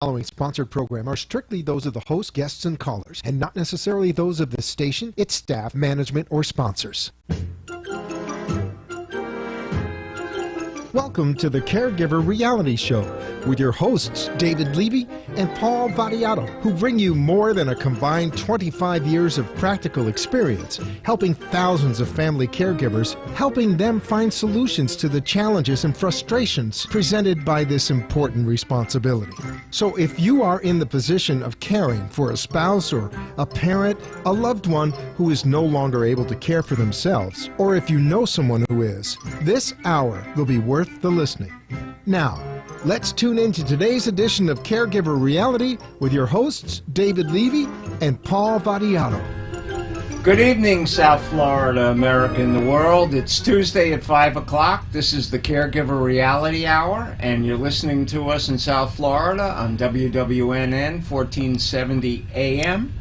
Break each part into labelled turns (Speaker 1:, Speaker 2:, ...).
Speaker 1: Following sponsored program are strictly those of the host, guests, and callers, and not necessarily those of the station, its staff, management, or sponsors. Welcome to the CareGiver reality show with your hosts, David Levy and Paul Vadiato, who bring you more than a combined 25 years of practical experience, helping thousands of family caregivers, helping them find solutions to the challenges and frustrations presented by this important responsibility. So if you are in the position of caring for a spouse or a parent, a loved one who is no longer able to care for themselves, or if you know someone who is, this hour will be worth the listening. Now, let's tune in to today's edition of CareGiver Reality with your hosts, David Levy and Paul Vadiato.
Speaker 2: Good evening, South Florida, America, and the world. It's Tuesday at 5 o'clock. This is the CareGiver Reality Hour, and you're listening to us in South Florida on WWNN 1470 AM.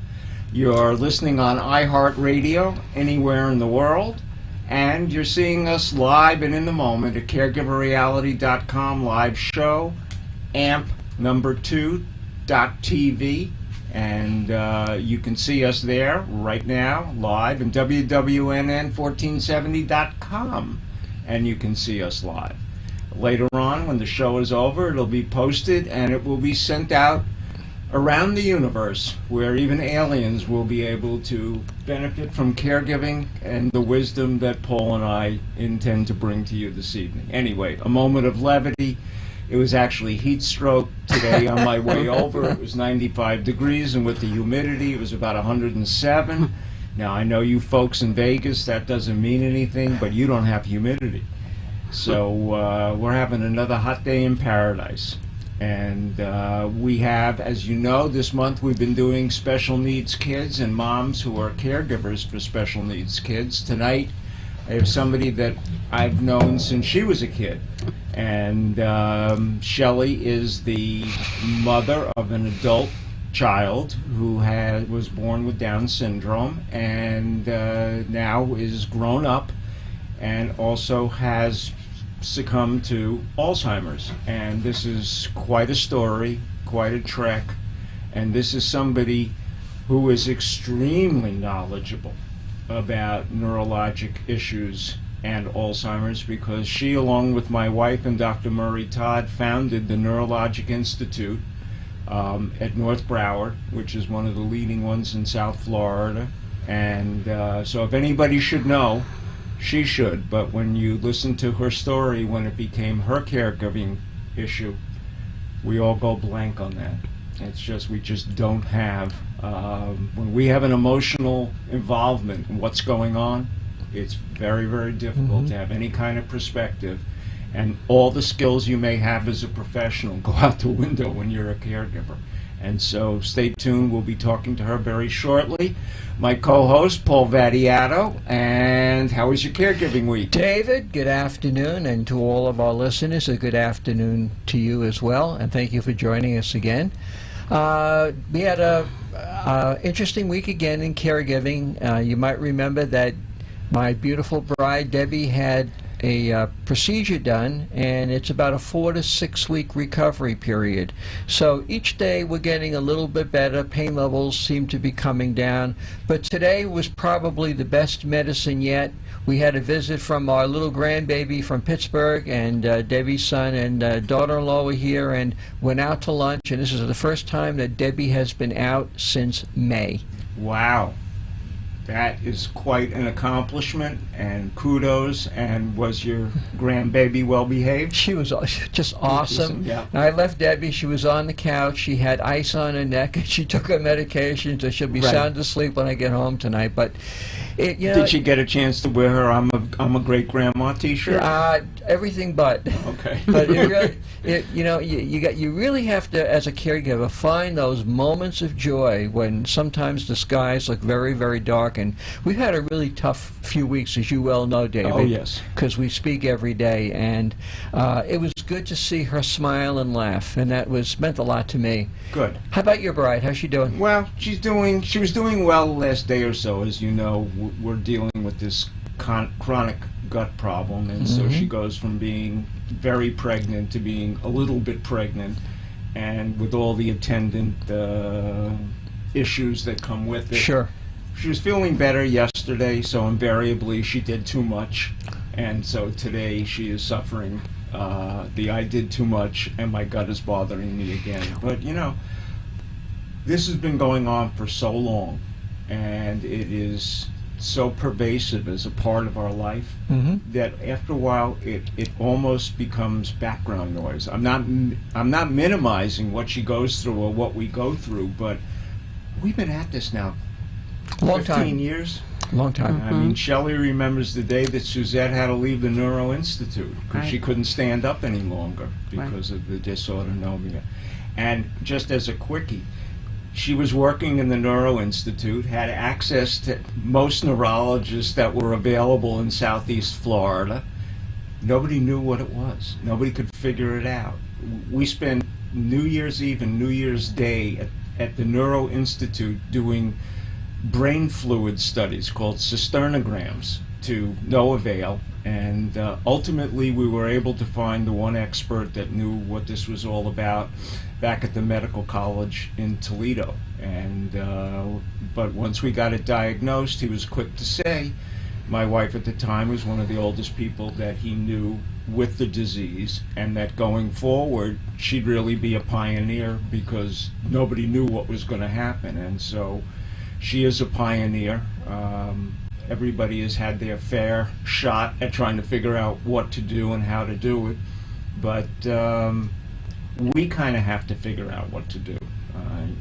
Speaker 2: You're listening on iHeartRadio anywhere in the world. And you're seeing us live and in the moment at caregiverreality.com live show, amp number 2.tv, and you can see us there right now live, and wwnnn1470.com, and you can see us live. Later on, when the show is over, it'll be posted and it will be sent out around the universe, where even aliens will be able to benefit from caregiving and the wisdom that Paul and I intend to bring to you this evening. Anyway, a moment of levity. It was actually heat stroke today on my way over. It was 95 degrees, and with the humidity, it was about 107. Now, I know you folks in Vegas, that doesn't mean anything, but you don't have humidity. So we're having another hot day in paradise. And we have, as you know, this month we've been doing special needs kids and moms who are caregivers for special needs kids. Tonight, I have somebody that I've known since she was a kid. And Shelley is the mother of an adult child who was born with Down syndrome and now is grown up and also has succumbed to Alzheimer's, and this is quite a story, quite a trek, and this is somebody who is extremely knowledgeable about neurologic issues and Alzheimer's, because she, along with my wife and Dr. Murray Todd, founded the Neurologic Institute at North Broward, which is one of the leading ones in South Florida, and so if anybody should know, she should, but when you listen to her story, when it became her caregiving issue, we all go blank on that. It's just, we just don't have, when we have an emotional involvement in what's going on, it's very, very difficult to have any kind of perspective, and all the skills you may have as a professional go out the window when you're a caregiver. And so stay tuned, we'll be talking to her very shortly. My co-host, Paul Vadiato, and how was your caregiving week?
Speaker 3: David, good afternoon, and to all of our listeners, a good afternoon to you as well, and thank you for joining us again. We had a interesting week again in caregiving. You might remember that my beautiful bride, Debbie, had a procedure done, and it's about a 4 to 6 week recovery period. So each day we're getting a little bit better. Pain levels seem to be coming down, but today was probably the best medicine yet. We had a visit from our little grandbaby from Pittsburgh, and Debbie's son and daughter-in-law were here and went out to lunch, and this is the first time that Debbie has been out since May.
Speaker 2: Wow. That is quite an accomplishment, and kudos. And was your grandbaby well behaved?
Speaker 3: She was just awesome.
Speaker 2: Yeah.
Speaker 3: And I left Debbie. She was on the couch. She had ice on her neck, and she took her medication, so she'll be sound asleep when I get home tonight. But
Speaker 2: did she get a chance to wear her "I'm a great grandma" T-shirt?
Speaker 3: Everything but.
Speaker 2: Okay.
Speaker 3: But you really have to, as a caregiver, find those moments of joy when sometimes the skies look very, very dark. And we've had a really tough few weeks, as you well know, David.
Speaker 2: Oh, yes.
Speaker 3: Because we speak every day, and it was good to see her smile and laugh, and that meant a lot to me.
Speaker 2: Good.
Speaker 3: How about your bride? How's she doing?
Speaker 2: Well, she was doing well the last day or so. As you know, we're dealing with this chronic gut problem, and so she goes from being very pregnant to being a little bit pregnant, and with all the attendant issues that come with it.
Speaker 3: Sure.
Speaker 2: She was feeling better yesterday, so invariably she did too much, and so today she is suffering the I did too much and my gut is bothering me again. But you know, this has been going on for so long, and it is so pervasive as a part of our life that after a while it almost becomes background noise. I'm not minimizing what she goes through or what we go through, but we've been at this now
Speaker 3: Long
Speaker 2: 15
Speaker 3: time.
Speaker 2: years.
Speaker 3: Long time.
Speaker 2: I mean, Shelley remembers the day that Suzette had to leave the Neuro Institute because she couldn't stand up any longer because of the dysautonomia. And just as a quickie, she was working in the Neuro Institute, had access to most neurologists that were available in Southeast Florida. Nobody knew what it was. Nobody could figure it out. We spent New Year's Eve and New Year's Day at the Neuro Institute doing brain fluid studies called cisternograms to no avail, and ultimately we were able to find the one expert that knew what this was all about back at the medical college in Toledo. And but once we got it diagnosed, he was quick to say my wife at the time was one of the oldest people that he knew with the disease, and that going forward she'd really be a pioneer because nobody knew what was going to happen. And so she is a pioneer. Everybody has had their fair shot at trying to figure out what to do and how to do it, but we kind of have to figure out what to do.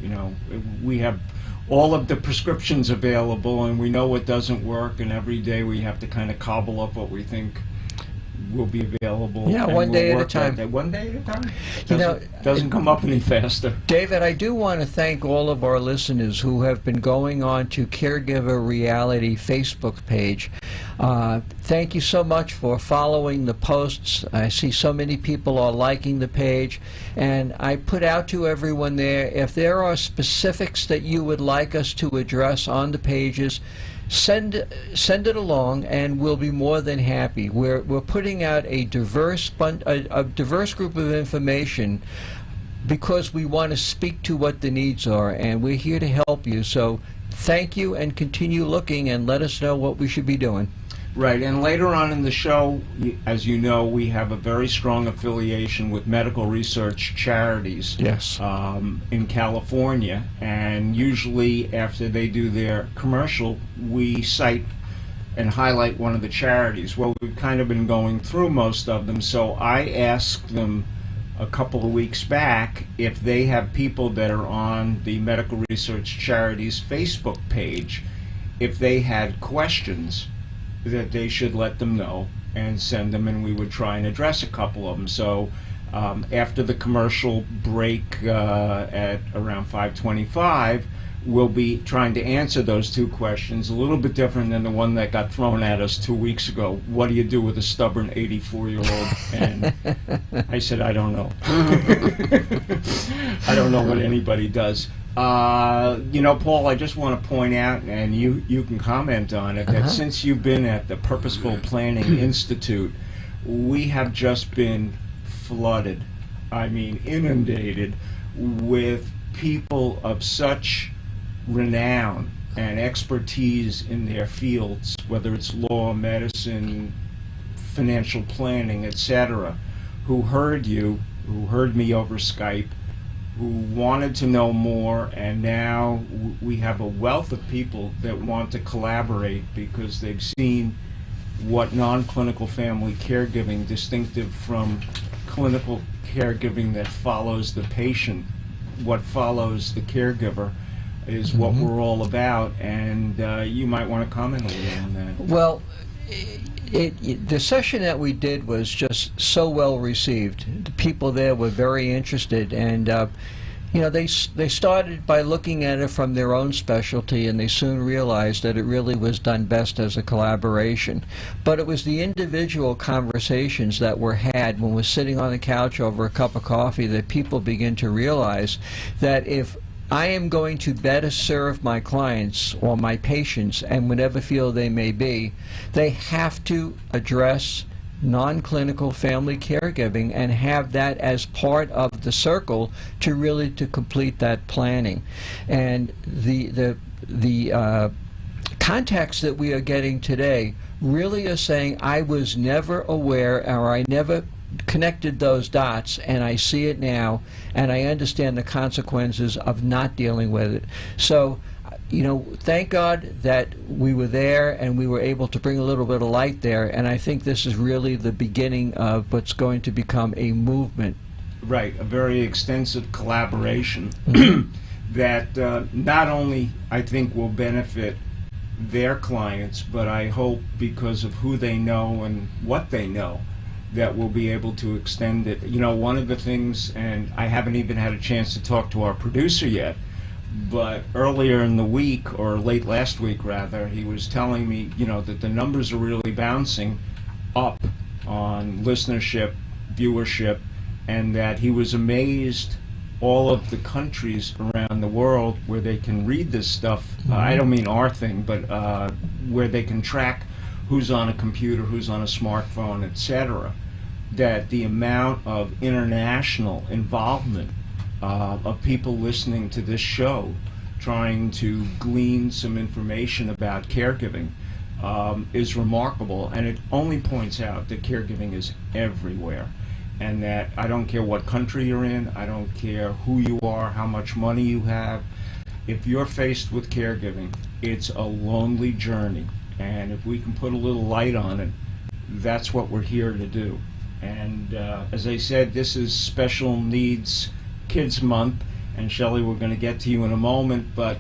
Speaker 2: You know, we have all of the prescriptions available and we know what doesn't work, and every day we have to kind of cobble up what we think will be available.
Speaker 3: Yeah,
Speaker 2: and
Speaker 3: one day
Speaker 2: we'll
Speaker 3: at a
Speaker 2: work that
Speaker 3: time.
Speaker 2: day. One day at a time.
Speaker 3: You know,
Speaker 2: Doesn't come up any faster.
Speaker 3: David, I do want to thank all of our listeners who have been going on to Caregiver Reality Facebook page. Thank you so much for following the posts. I see so many people are liking the page, and I put out to everyone there, if there are specifics that you would like us to address on the pages, send it along, and we'll be more than happy. We're putting out a diverse group of information because we want to speak to what the needs are, and we're here to help you. So thank you, and continue looking and let us know what we should be doing.
Speaker 2: Right, and later on in the show, as you know, we have a very strong affiliation with medical research charities.
Speaker 3: Yes.
Speaker 2: In California, and usually after they do their commercial, we cite and highlight one of the charities. Well, we've kind of been going through most of them, so I asked them a couple of weeks back if they have people that are on the Medical Research Charities Facebook page, if they had questions that they should let them know and send them, and we would try and address a couple of them. So after the commercial break at around 5:25, we'll be trying to answer those two questions, a little bit different than the one that got thrown at us 2 weeks ago. What do you do with a stubborn 84-year-old? And I said, I don't know. I don't know what anybody does. You know, Paul, I just want to point out, and you can comment on it, that since you've been at the Purposeful Planning Institute, we have just been flooded, I mean inundated, with people of such renown and expertise in their fields, whether it's law, medicine, financial planning, etc., who heard you, who heard me over Skype, who wanted to know more, and now we have a wealth of people that want to collaborate because they've seen what non-clinical family caregiving, distinctive from clinical caregiving that follows the patient, what follows the caregiver, is what we're all about. And you might want to comment a little on that.
Speaker 3: Well, the session that we did was just so well received. The people there were very interested, and you know, they started by looking at it from their own specialty, and they soon realized that it really was done best as a collaboration. But it was the individual conversations that were had when we're sitting on the couch over a cup of coffee that people begin to realize that if I am going to better serve my clients or my patients, and whatever field they may be, they have to address non-clinical family caregiving and have that as part of the circle to really to complete that planning. And the contacts that we are getting today really are saying, I was never aware, or I never connected those dots, and I see it now, and I understand the consequences of not dealing with it. So, thank God that we were there and we were able to bring a little bit of light there, and I think this is really the beginning of what's going to become a movement.
Speaker 2: Right, a very extensive collaboration that not only, I think, will benefit their clients, but I hope because of who they know and what they know, that we'll be able to extend it. One of the things, and I haven't even had a chance to talk to our producer yet, but earlier in the week, or late last week rather, he was telling me, that the numbers are really bouncing up on listenership, viewership, and that he was amazed all of the countries around the world where they can read this stuff. I don't mean our thing, but where they can track who's on a computer, who's on a smartphone, etc. That the amount of international involvement of people listening to this show, trying to glean some information about caregiving, is remarkable. And it only points out that caregiving is everywhere. And that I don't care what country you're in, I don't care who you are, how much money you have. If you're faced with caregiving, it's a lonely journey. And if we can put a little light on it, that's what we're here to do. And as I said, this is Special Needs Kids Month. And Shelley, we're going to get to you in a moment, but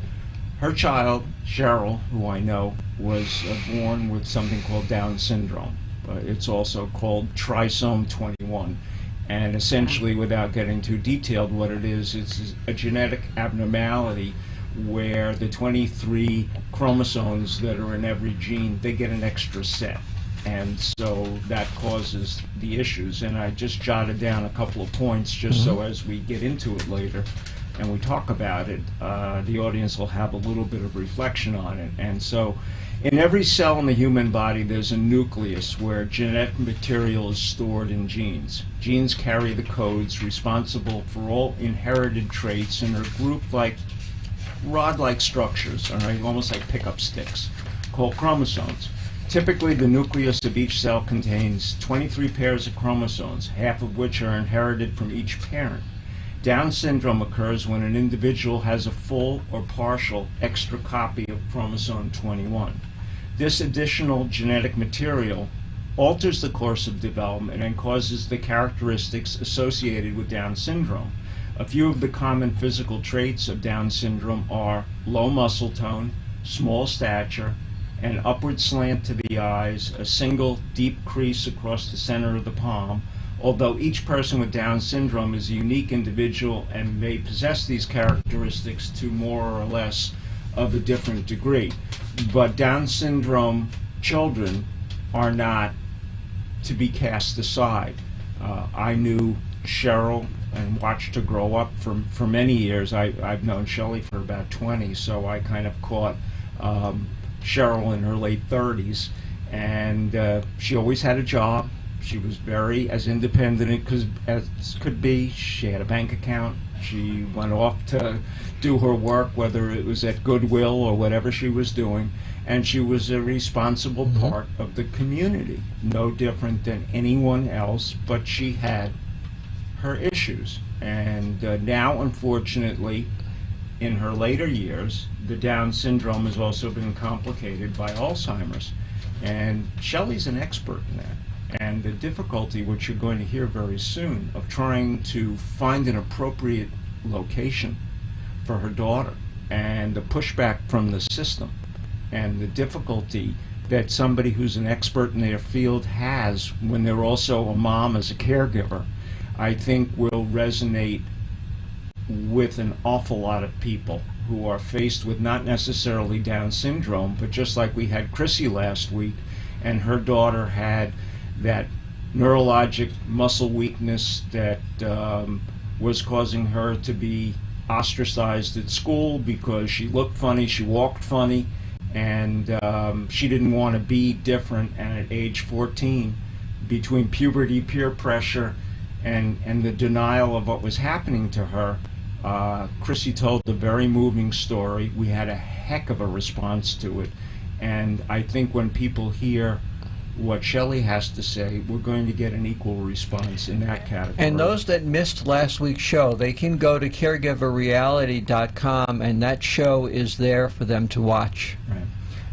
Speaker 2: her child, Cheryl, who I know, was born with something called Down syndrome. It's also called trisomy 21. And essentially, without getting too detailed, what it is, it's a genetic abnormality where the 23 chromosomes that are in every gene, they get an extra set. And so that causes the issues. And I just jotted down a couple of points just so as we get into it later and we talk about it, the audience will have a little bit of reflection on it. And so in every cell in the human body, there's a nucleus where genetic material is stored in genes. Genes carry the codes responsible for all inherited traits and are grouped like rod-like structures, all right, almost like pickup sticks, called chromosomes. Typically, the nucleus of each cell contains 23 pairs of chromosomes, half of which are inherited from each parent. Down syndrome occurs when an individual has a full or partial extra copy of chromosome 21. This additional genetic material alters the course of development and causes the characteristics associated with Down syndrome. A few of the common physical traits of Down syndrome are low muscle tone, small stature, an upward slant to the eyes, a single deep crease across the center of the palm. Although each person with Down syndrome is a unique individual and may possess these characteristics to more or less of a different degree. But Down syndrome children are not to be cast aside. I knew Cheryl and watched her grow up for many years. I've known Shelley for about 20, so I kind of caught Cheryl in her late 30s, and she always had a job. She was very as independent as could be. She had a bank account. She went off to do her work, whether it was at Goodwill or whatever she was doing, and she was a responsible part of the community, no different than anyone else, but she had her issues. And now, unfortunately, in her later years, the Down syndrome has also been complicated by Alzheimer's. And Shelley's an expert in that. And the difficulty, which you're going to hear very soon, of trying to find an appropriate location for her daughter, and the pushback from the system, and the difficulty that somebody who's an expert in their field has when they're also a mom as a caregiver, I think will resonate with an awful lot of people who are faced with not necessarily Down syndrome, but just like we had Chrissy last week, and her daughter had that neurologic muscle weakness that was causing her to be ostracized at school because she looked funny, she walked funny, and she didn't want to be different. And at age 14, between puberty, peer pressure, and the denial of what was happening to her, Chrissy told a very moving story. We had a heck of a response to it. And I think when people hear what Shelley has to say, we're going to get an equal response in that category.
Speaker 3: And those that missed last week's show, they can go to caregiverreality.com, and that show is there for them to watch.
Speaker 2: Right.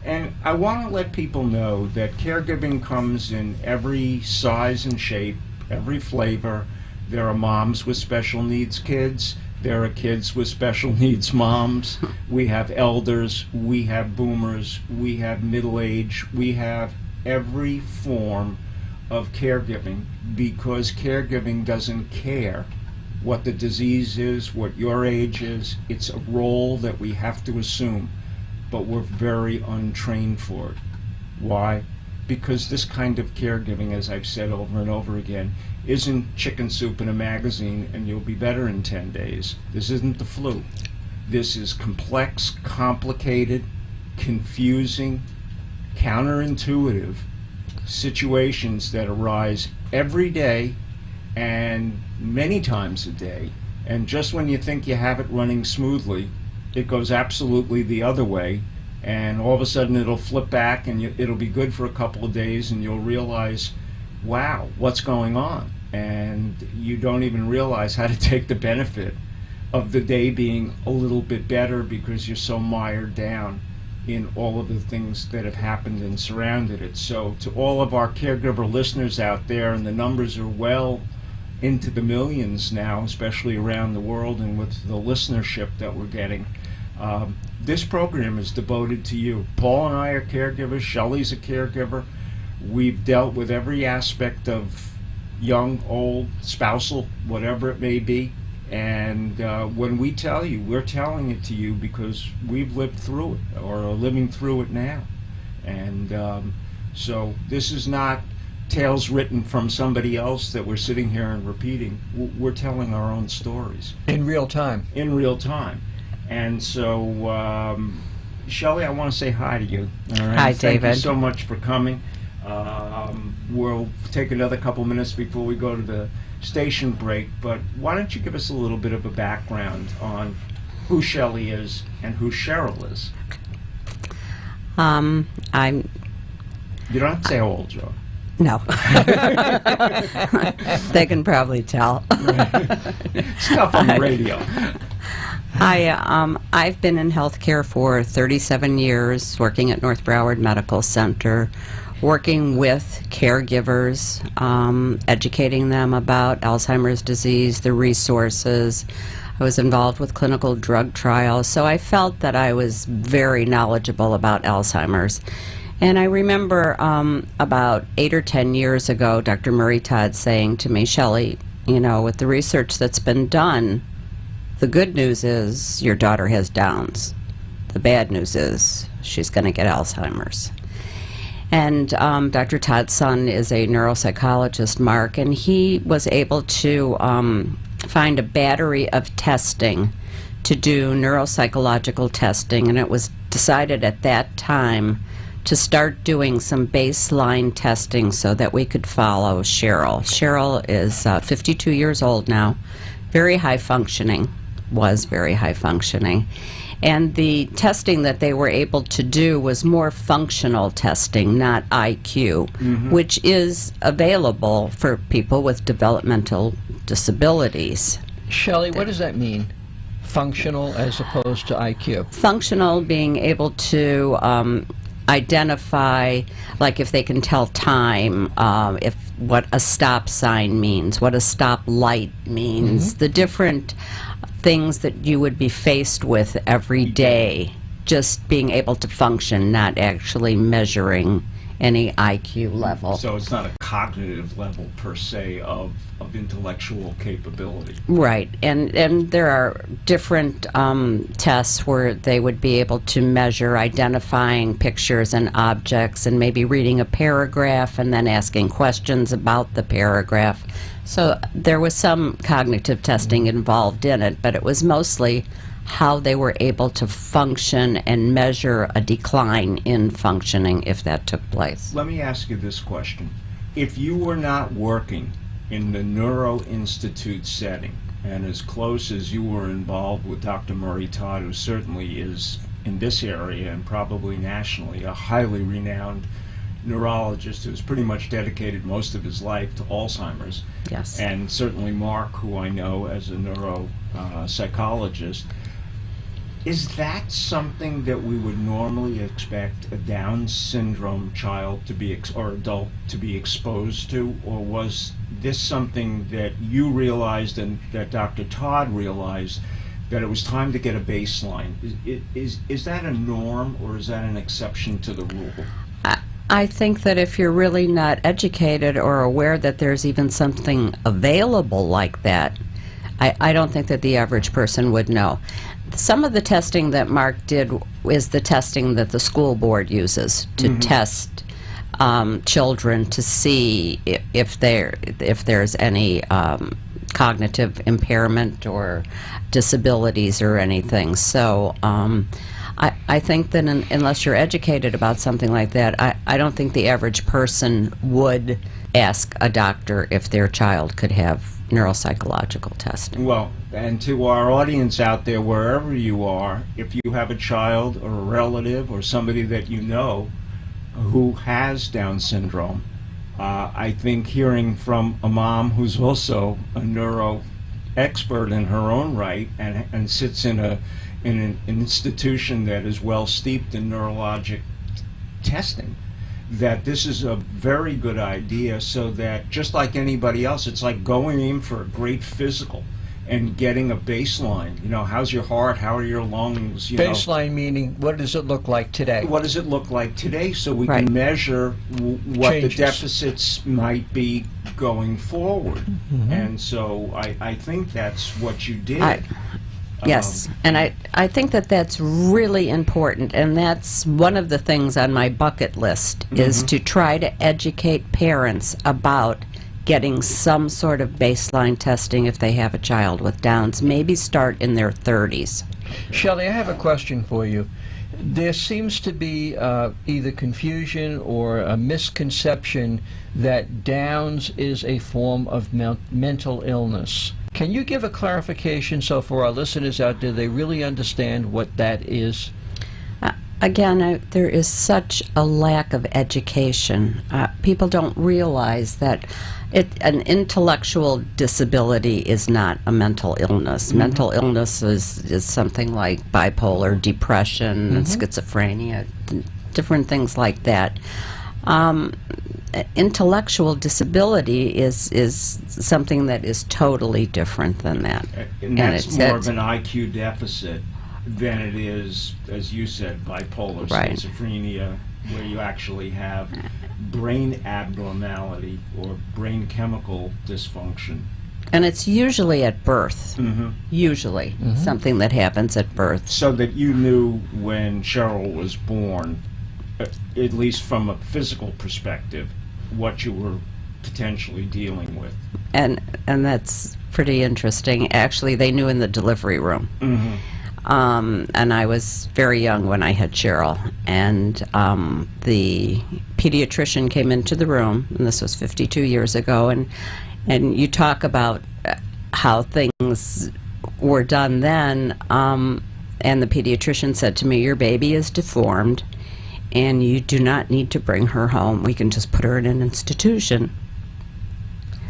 Speaker 2: And I want to let people know that caregiving comes in every size and shape, every flavor. There are moms with special needs kids. There are kids with special needs moms. We have elders. We have boomers. We have middle age. We have every form of caregiving, because caregiving doesn't care what the disease is, what your age is. It's a role that we have to assume, but we're very untrained for it. Why? Because this kind of caregiving, as I've said over and over again, isn't chicken soup in a magazine and you'll be better in 10 days. This isn't the flu. This is complex, complicated, confusing, counterintuitive situations that arise every day and many times a day. And just when you think you have it running smoothly, it goes absolutely the other way. And all of a sudden it'll flip back and it'll be good for a couple of days and you'll realize, wow, what's going on? And you don't even realize how to take the benefit of the day being a little bit better because you're so mired down in all of the things that have happened and surrounded it. So to all of our caregiver listeners out there, and the numbers are well into the millions now, especially around the world, and with the listenership that we're getting, this program is devoted to you. Paul and I are caregivers. Shelley's a caregiver. We've dealt with every aspect of young, old, spousal, whatever it may be. And when we tell you, we're telling it to you because we've lived through it or are living through it now. And so this is not tales written from somebody else that we're sitting here and repeating. We're telling our own stories.
Speaker 3: In real time.
Speaker 2: In real time. And so, Shelley, I want to say hi to you. All right?
Speaker 4: Hi,
Speaker 2: Thank
Speaker 4: David.
Speaker 2: you so much for coming. We'll take another couple minutes before we go to the station break, but why don't you give us a little bit of a background on who Shelley is and who Cheryl is?
Speaker 4: I'm
Speaker 2: You don't have to say how old you are.
Speaker 4: no. They can probably tell.
Speaker 2: Stuff on the radio.
Speaker 4: I've been in healthcare for 37 years, working at North Broward Medical Center, working with caregivers, educating them about Alzheimer's disease, the resources. I was involved with clinical drug trials, so I felt that I was very knowledgeable about Alzheimer's. And I remember about 8 or 10 years ago, Dr. Murray Todd saying to me, Shelley, you know, with the research that's been done, the good news is your daughter has Downs. The bad news is she's going to get Alzheimer's. And Dr. Todd's son is a neuropsychologist, Mark, and he was able to find a battery of testing to do neuropsychological testing, and it was decided at that time to start doing some baseline testing so that we could follow Cheryl. Cheryl is 52 years old now, very high functioning, was very high functioning. And the testing that they were able to do was more functional testing, not IQ, which is available for people with developmental disabilities.
Speaker 3: Shelley, what does that mean? Functional as opposed to IQ?
Speaker 4: Functional being able to identify, like if they can tell time, if what a stop sign means, what a stop light means, the different things that you would be faced with every day, just being able to function, not actually measuring any IQ level.
Speaker 2: So it's not a cognitive level per se of intellectual capability.
Speaker 4: Right, and there are different tests where they would be able to measure identifying pictures and objects and maybe reading a paragraph and then asking questions about the paragraph. So there was some cognitive testing involved in it, but it was mostly how they were able to function and measure a decline in functioning if that took place.
Speaker 2: Let me ask you this question. if you were not working in the Neuro Institute setting, and as close as you were involved with Dr. Murray Todd, who certainly is in this area and probably nationally a highly renowned neurologist who's pretty much dedicated most of his life to Alzheimer's,
Speaker 4: Yes.
Speaker 2: and certainly Mark, who I know as a neuropsychologist, is that something that we would normally expect a Down syndrome child to be or adult to be exposed to, or was this something that you realized and that Dr. Todd realized that it was time to get a baseline? Is that a norm, or is that an exception to the rule?
Speaker 4: I think that if you're really not educated or aware that there's even something available like that, I don't think that the average person would know. Some of the testing that Mark did is the testing that the school board uses to test children to see if there's any cognitive impairment or disabilities or anything. So I think that unless you're educated about something like that, I don't think the average person would ask a doctor if their child could have neuropsychological testing.
Speaker 2: Well, and to our audience out there, wherever you are, if you have a child or a relative or somebody that you know who has Down syndrome, I think hearing from a mom who's also a neuro expert in her own right and sits in an institution that is well steeped in neurologic testing, that this is a very good idea, so that just like anybody else, it's like going in for a great physical and getting a baseline. You know, how's your heart? How are your lungs? You
Speaker 3: Baseline meaning, what does it look like today?
Speaker 2: What does it look like today, so we
Speaker 4: Right.
Speaker 2: can measure what
Speaker 3: Changes.
Speaker 2: the deficits might be going forward. And so I think that's what you did.
Speaker 4: Yes, and I think that that's really important, and that's one of the things on my bucket list is to try to educate parents about getting some sort of baseline testing if they have a child with Downs. Maybe start in their 30s.
Speaker 3: Shelley, I have a question for you. There seems to be either confusion or a misconception that Downs is a form of mental illness. Can you give a clarification so for our listeners out there, they really understand what that is?
Speaker 4: Again, there is such a lack of education. People don't realize that an intellectual disability is not a mental illness. Mental illness is something like bipolar, depression, and schizophrenia, different things like that. Intellectual disability is something that is totally different than that.
Speaker 2: And that's more of an IQ deficit than it is, as you said, bipolar,
Speaker 4: Right.
Speaker 2: schizophrenia, where you actually have brain abnormality or brain chemical dysfunction.
Speaker 4: And it's usually at birth. Usually something that happens at birth.
Speaker 2: So that you knew when Cheryl was born, at least from a physical perspective, what you were potentially dealing with.
Speaker 4: And that's pretty interesting. Actually, they knew in the delivery room. And I was very young when I had Cheryl. And the pediatrician came into the room, and this was 52 years ago, and you talk about how things were done then, and the pediatrician said to me, "Your baby is deformed, and you do not need to bring her home. We can just put her in an institution."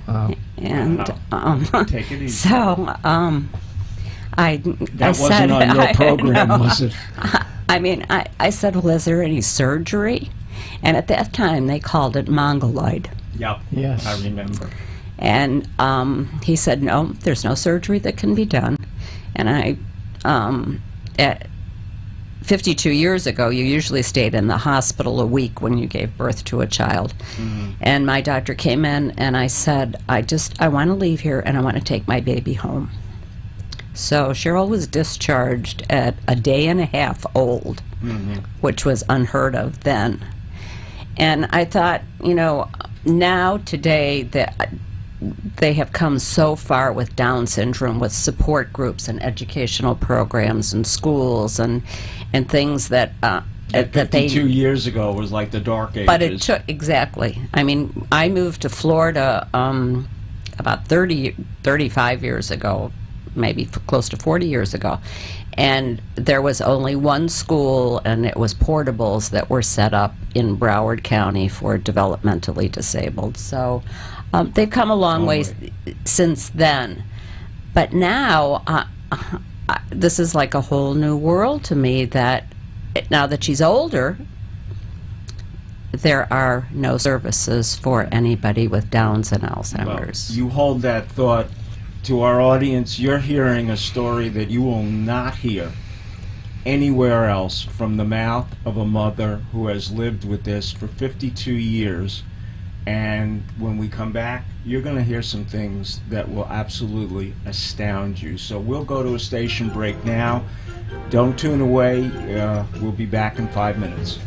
Speaker 4: And
Speaker 2: Take it easy.
Speaker 4: so I
Speaker 2: That
Speaker 4: said,
Speaker 2: wasn't on your
Speaker 4: I
Speaker 2: program,
Speaker 4: know.
Speaker 2: was it?
Speaker 4: I mean, I said, "Well, is there any surgery?" And at that time, they called it mongoloid.
Speaker 2: Yep.
Speaker 3: Yes.
Speaker 2: I remember.
Speaker 4: And he said, "No, there's no surgery that can be done." And at 52 years ago, you usually stayed in the hospital a week when you gave birth to a child. And my doctor came in, and I said, I want to leave here, and I want to take my baby home. So Cheryl was discharged at a day and a half old, which was unheard of then. And I thought, now, today, that they have come so far with Down syndrome, with support groups and educational programs and schools and things that that
Speaker 2: 52 years ago was like the dark ages.
Speaker 4: But it took, exactly. I mean, I moved to Florida about 35 years ago, maybe close to 40 years ago. And there was only one school, and it was portables that were set up in Broward County for developmentally disabled. So they've come a long way since then. But now, this is like a whole new world to me, that now that she's older, there are no services for anybody with Downs and Alzheimer's.
Speaker 2: Well, you hold that thought. To our audience, you're hearing a story that you will not hear anywhere else from the mouth of a mother who has lived with this for 52 years. And when we come back, you're going to hear some things that will absolutely astound you. So we'll go to a station break now. Don't tune away. We'll be back in 5 minutes.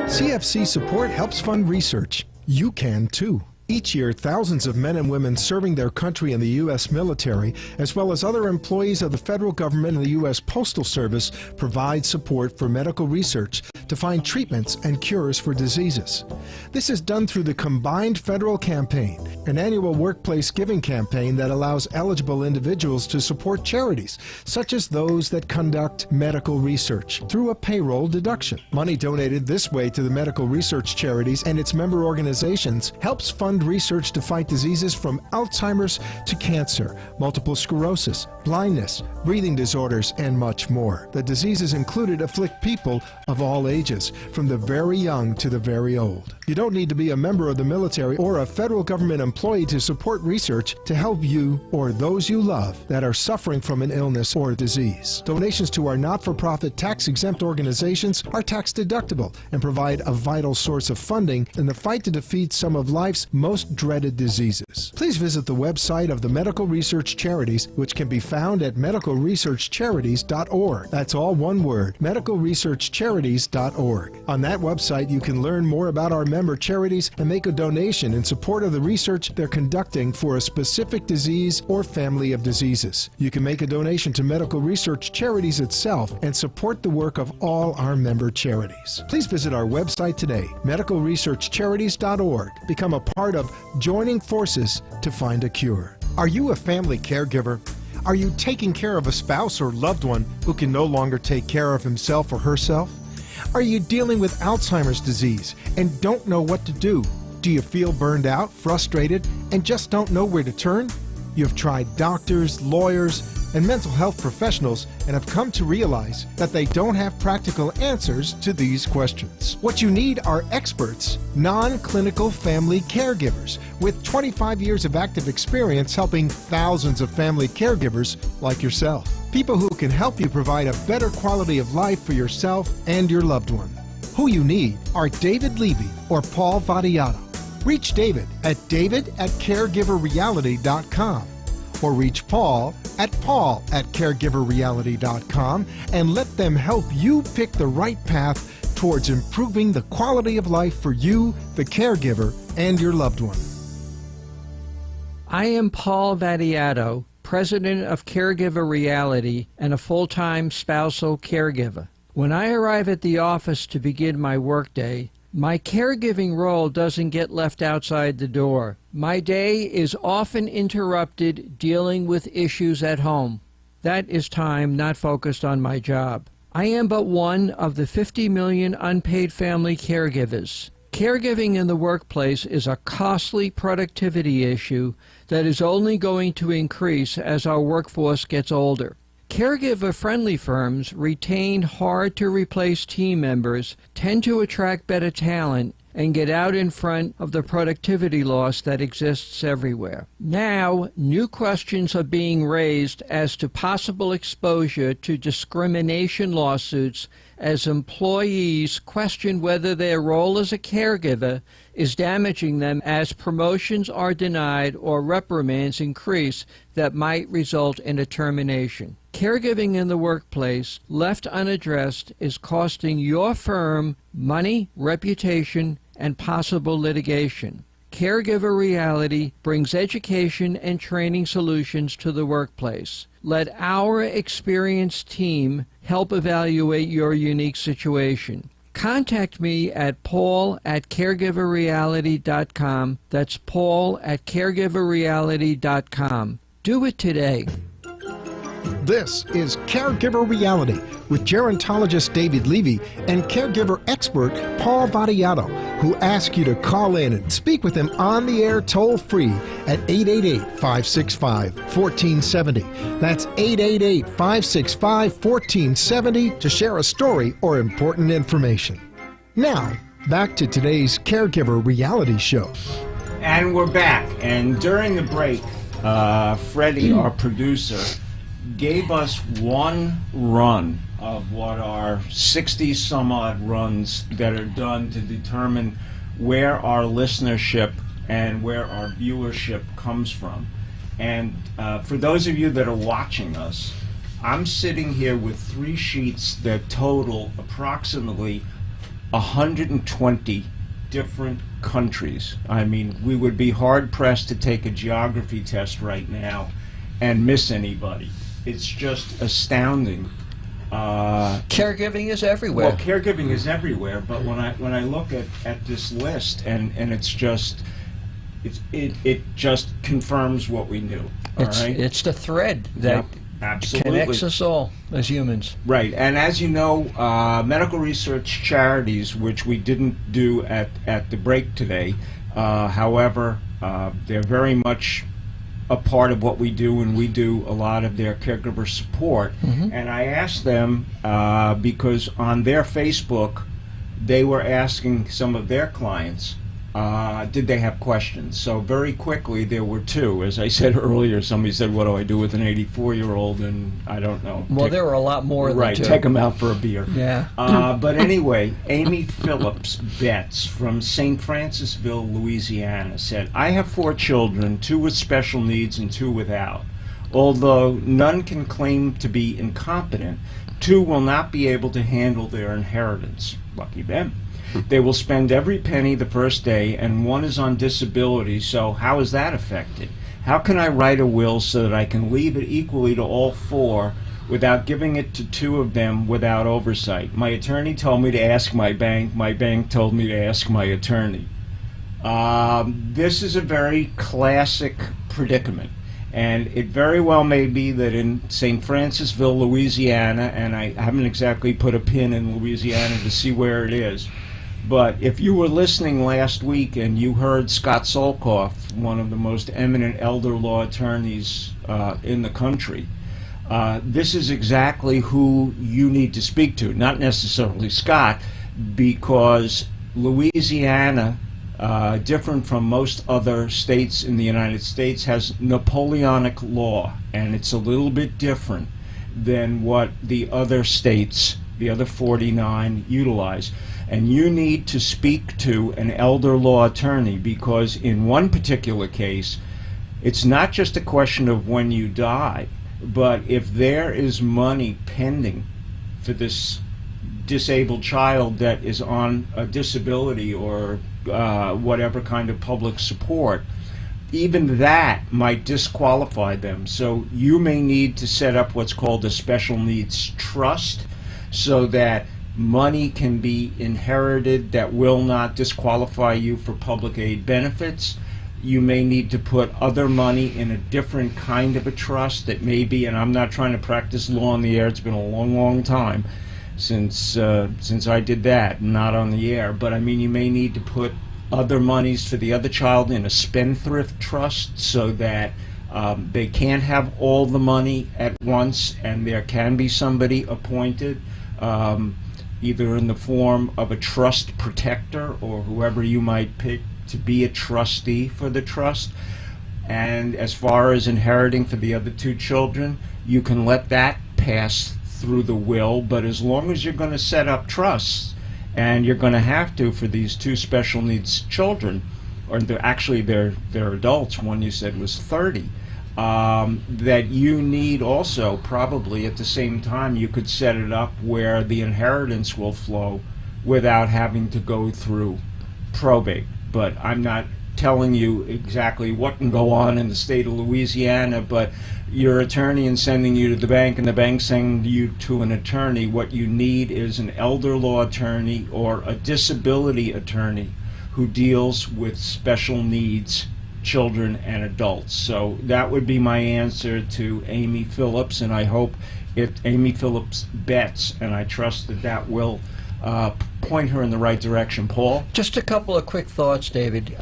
Speaker 1: CFC support helps fund research. You can too. Each year, thousands of men and women serving their country in the U.S. military, as well as other employees of the federal government and the U.S. Postal Service, provide support for medical research to find treatments and cures for diseases. This is done through the Combined Federal Campaign, an annual workplace giving campaign that allows eligible individuals to support charities, such as those that conduct medical research, through a payroll deduction. Money donated this way to the medical research charities and its member organizations helps fund research to fight diseases from Alzheimer's to cancer, multiple sclerosis, blindness, breathing disorders, and much more. The diseases included afflict people of all ages, from the very young to the very old. You don't need to be a member of the military or a federal government employee to support research to help you or those you love that are suffering from an illness or disease. Donations to our not-for-profit tax-exempt organizations are tax-deductible and provide a vital source of funding in the fight to defeat some of life's most dreaded diseases. Please visit the website of the Medical Research Charities, which can be found at medicalresearchcharities.org. That's all one word, medicalresearchcharities.org. On that website, you can learn more about our member charities and make a donation in support of the research they're conducting for a specific disease or family of diseases. You can make a donation to Medical Research Charities itself and support the work of all our member charities. Please visit our website today, medicalresearchcharities.org. Become a part of joining forces to find a cure. Are you a family caregiver? Are you taking care of a spouse or loved one who can no longer take care of himself or herself? Are you dealing with Alzheimer's disease and don't know what to do? Do you feel burned out, frustrated, and just don't know where to turn? You've tried doctors, lawyers, and mental health professionals and have come to realize that they don't have practical answers to these questions. What you need are experts, non-clinical family caregivers with 25 years of active experience helping thousands of family caregivers like yourself. People who can help you provide a better quality of life for yourself and your loved one. Who you need are David Levy or Paul Vadiato. Reach David at david@caregiverreality.com or reach Paul at caregiverreality.com and let them help you pick the right path towards improving the quality of life for you, the caregiver, and your loved one.
Speaker 3: I am Paul Vadiato, president of CareGiver Reality and a full-time spousal caregiver. When I arrive at the office to begin my workday, my caregiving role doesn't get left outside the door. My day is often interrupted dealing with issues at home. That is time not focused on my job. I am but one of the 50 million unpaid family caregivers. Caregiving in the workplace is a costly productivity issue that is only going to increase as our workforce gets older. Caregiver-friendly firms retain hard-to-replace team members, tend to attract better talent, and get out in front of the productivity loss that exists everywhere. Now, new questions are being raised as to possible exposure to discrimination lawsuits as employees question whether their role as a caregiver is damaging them as promotions are denied or reprimands increase that might result in a termination. Caregiving in the workplace, left unaddressed, is costing your firm money, reputation, and possible litigation. CareGiver Reality brings education and training solutions to the workplace. Let our experienced team help evaluate your unique situation. Contact me at paul@caregiverreality.com. That's paul@caregiverreality.com. Do it today.
Speaker 1: This is Caregiver Reality with gerontologist David Levy and caregiver expert Paul Vadiato, who ask you to call in and speak with him on the air toll-free at 888-565-1470. That's 888-565-1470 to share a story or important information. Now, back to today's Caregiver Reality Show.
Speaker 2: And we're back. And during the break, Freddie, our producer, gave us one run of what are 60 some odd runs that are done to determine where our listenership and where our viewership comes from. And for those of you that are watching us, I'm sitting here with 3 sheets that total approximately 120 different countries. I mean, we would be hard pressed to take a geography test right now and miss anybody. It's just astounding.
Speaker 3: Caregiving is everywhere.
Speaker 2: Well, caregiving is everywhere, but when I look at this list, and it just confirms what we knew. All right?
Speaker 3: It's the thread that connects us all as humans.
Speaker 2: Right, and as you know, medical research charities, which we didn't do at the break today, however, they're very much a part of what we do, and we do a lot of their caregiver support. And I asked them, because on their Facebook, they were asking some of their clients, did they have questions? So very quickly, there were 2. As I said earlier, somebody said, what do I do with an 84-year-old? And I don't know.
Speaker 3: Well, there were a lot more than 2.
Speaker 2: Right, take them out for a beer.
Speaker 3: Yeah.
Speaker 2: But anyway, Amy Phillips Betts from St. Francisville, Louisiana said, I have 4 children, 2 with special needs and 2 without. Although none can claim to be incompetent, 2 will not be able to handle their inheritance. Lucky them. They will spend every penny the first day, and 1 is on disability, so how is that affected? How can I write a will so that I can leave it equally to all 4 without giving it to 2 of them without oversight? My attorney told me to ask my bank told me to ask my attorney. This is a very classic predicament, and it very well may be that in St. Francisville, Louisiana, and I haven't exactly put a pin in Louisiana to see where it is, but if you were listening last week and you heard Scott Solkoff, one of the most eminent elder law attorneys in the country, this is exactly who you need to speak to. Not necessarily Scott, because Louisiana, different from most other states in the United States, has Napoleonic law, and it's a little bit different than what the other states, the other 49, utilize. And you need to speak to an elder law attorney, because in one particular case, it's not just a question of when you die, but if there is money pending for this disabled child that is on a disability or whatever kind of public support, even that might disqualify them. So you may need to set up what's called a special needs trust, so that money can be inherited that will not disqualify you for public aid benefits. You may need to put other money in a different kind of a trust that may be, and I'm not trying to practice law on the air, it's been a long, long time since I did that, not on the air, but I mean, you may need to put other monies for the other child in a spendthrift trust, so that they can't have all the money at once, and there can be somebody appointed, either in the form of a trust protector or whoever you might pick to be a trustee for the trust. And as far as inheriting for the other 2 children, you can let that pass through the will, but as long as you're going to set up trusts, and you're going to have to for these 2 special needs children, or they're adults, one you said was 30, that you need also, probably at the same time, you could set it up where the inheritance will flow without having to go through probate. But I'm not telling you exactly what can go on in the state of Louisiana, but your attorney is sending you to the bank and the bank sending you to an attorney. What you need is an elder law attorney or a disability attorney who deals with special needs children and adults. So that would be my answer to Amy Phillips, and I hope Amy Phillips bets, and I trust that will point her in the right direction. Paul?
Speaker 3: Just a couple of quick thoughts, David.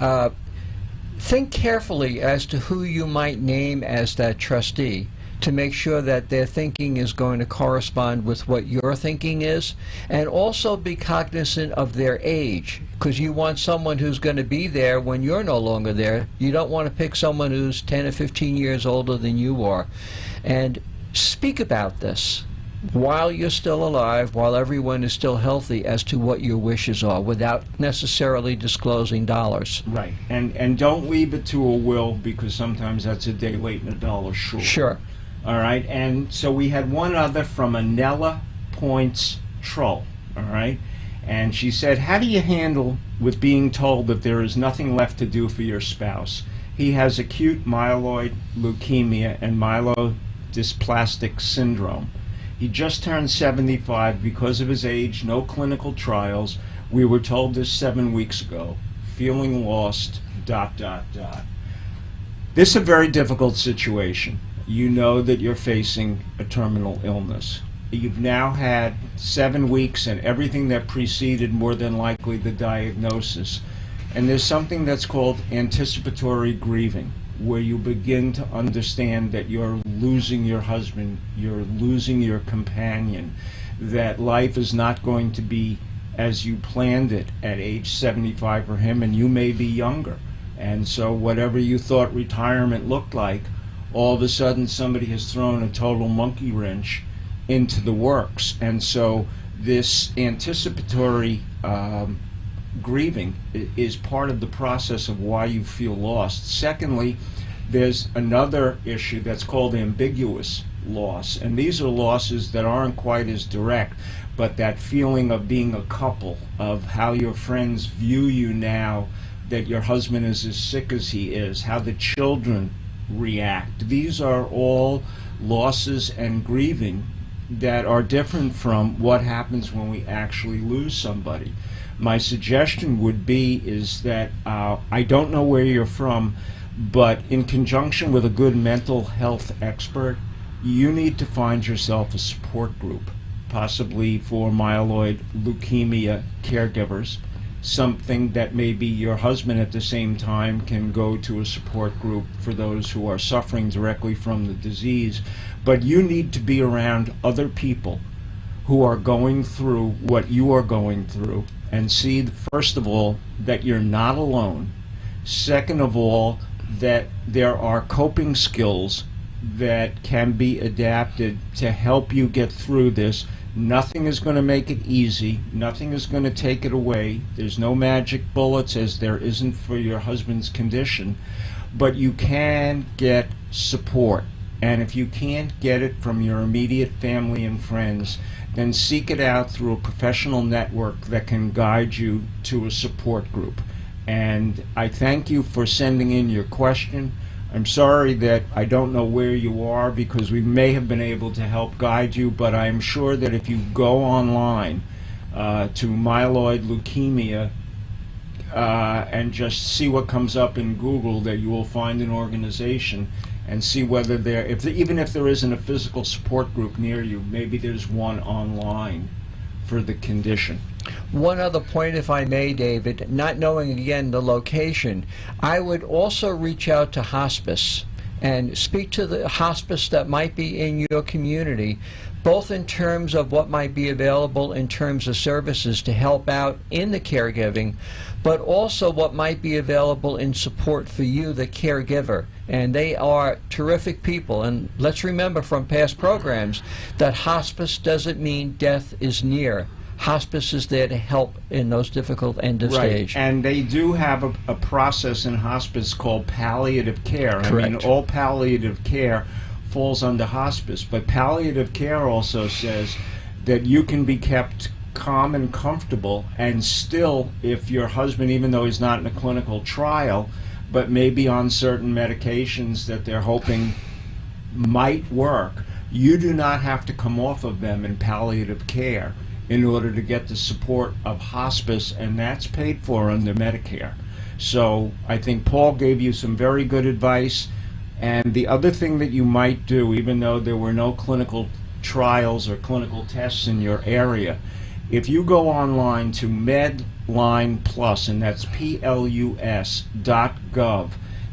Speaker 3: Think carefully as to who you might name as that trustee to make sure that their thinking is going to correspond with what your thinking is, and also be cognizant of their age, because you want someone who's going to be there when you're no longer there. You don't want to pick someone who's 10 or 15 years older than you are. And speak about this while you're still alive, while everyone is still healthy, as to what your wishes are, without necessarily disclosing dollars.
Speaker 2: Right. And don't leave it to a will, because sometimes that's a day late and a dollar short.
Speaker 3: Sure.
Speaker 2: All right. And so we had one other from Anella Points Troll. All right. And she said, how do you handle with being told that there is nothing left to do for your spouse? He has acute myeloid leukemia and myelodysplastic syndrome. He just turned 75 because of his age, no clinical trials. We were told this 7 weeks ago. Feeling lost, ... This is a very difficult situation. You know that you're facing a terminal illness. You've now had 7 weeks and everything that preceded, more than likely, the diagnosis. And there's something that's called anticipatory grieving, where you begin to understand that you're losing your husband, you're losing your companion, that life is not going to be as you planned it at age 75 for him, and you may be younger. And so whatever you thought retirement looked like, all of a sudden somebody has thrown a total monkey wrench into the works. And so this anticipatory grieving is part of the process of why you feel lost. Secondly, there's another issue that's called ambiguous loss, and these are losses that aren't quite as direct, but that feeling of being a couple, of how your friends view you now that your husband is as sick as he is, how the children react. These are all losses and grieving that are different from what happens when we actually lose somebody. My suggestion would be is that I don't know where you're from, but in conjunction with a good mental health expert, you need to find yourself a support group, possibly for myeloid leukemia caregivers, something that maybe your husband at the same time can go to a support group for those who are suffering directly from the disease. But you need to be around other people who are going through what you are going through, and see, first of all, that you're not alone. Second of all, that there are coping skills that can be adapted to help you get through this. Nothing is going to make it easy. Nothing is going to take it away. There's no magic bullets, as there isn't for your husband's condition. But you can get support. And if you can't get it from your immediate family and friends, then seek it out through a professional network that can guide you to a support group. And I thank you for sending in your question. I'm sorry that I don't know where you are, because we may have been able to help guide you, but I'm sure that if you go online to myeloid leukemia and just see what comes up in Google, that you will find an organization, and see whether there, even if there isn't a physical support group near you, maybe there's one online for the condition.
Speaker 3: One other point, if I may, David, not knowing again the location, I would also reach out to hospice and speak to the hospice that might be in your community, both in terms of what might be available in terms of services to help out in the caregiving, but also what might be available in support for you, the caregiver. And they are terrific people. And let's remember from past programs that hospice doesn't mean death is near. Hospice is there to help in those difficult end of stage.
Speaker 2: And they do have a process in hospice called palliative care.
Speaker 3: Correct.
Speaker 2: I mean, all palliative care falls under hospice, but palliative care also says that you can be kept calm and comfortable, and still, if your husband, even though he's not in a clinical trial, but maybe on certain medications that they're hoping might work, you do not have to come off of them in palliative care in order to get the support of hospice, and that's paid for under Medicare. So I think Paul gave you some very good advice. And the other thing that you might do, even though there were no clinical trials or clinical tests in your area, if you go online to Medline Plus, and that's PLUS.gov,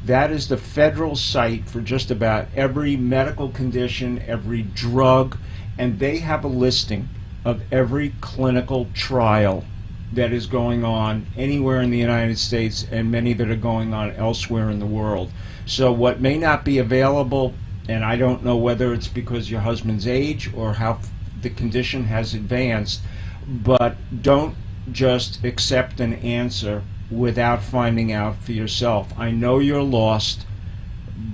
Speaker 2: that is the federal site for just about every medical condition, every drug, and they have a listing of every clinical trial that is going on anywhere in the United States and many that are going on elsewhere in the world. So what may not be available, and I don't know whether it's because your husband's age or how the condition has advanced, but don't just accept an answer without finding out for yourself. I know you're lost,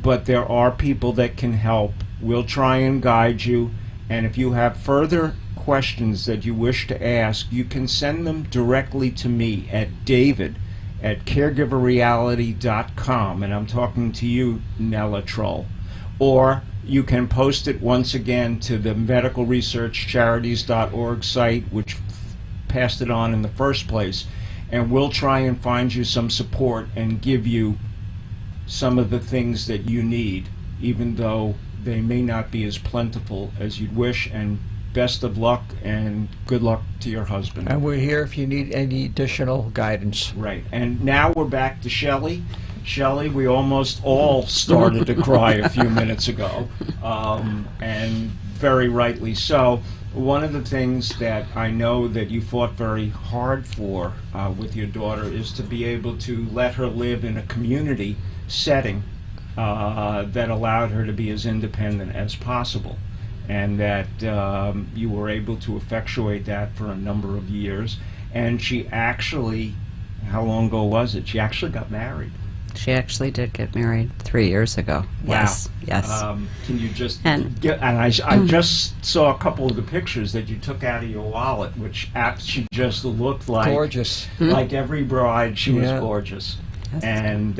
Speaker 2: but there are people that can help. We'll try and guide you, and if you have further questions that you wish to ask, you can send them directly to me at david@caregiverreality.com, and I'm talking to you, Nella Troll. Or you can post it once again to the medicalresearchcharities.org site, which passed it on in the first place, and we'll try and find you some support and give you some of the things that you need, even though they may not be as plentiful as you'd wish. And best of luck, and good luck to your husband.
Speaker 3: And we're here if you need any additional guidance.
Speaker 2: Right. And now we're back to Shelley. Shelley, we almost all started to cry a few minutes ago, and very rightly so. One of the things that I know that you fought very hard for with your daughter is to be able to let her live in a community setting that allowed her to be as independent as possible, and that you were able to effectuate that for a number of years. And she actually, how long ago was it? She actually got married.
Speaker 4: She actually did get married 3 years ago.
Speaker 2: Wow.
Speaker 4: Yes, yes.
Speaker 2: Can you just
Speaker 4: And-
Speaker 2: get? And I just saw a couple of the pictures that you took out of your wallet, which she just looked like
Speaker 3: Gorgeous.
Speaker 2: like every bride. She was
Speaker 3: Yeah.
Speaker 2: gorgeous.
Speaker 4: Yes.
Speaker 2: And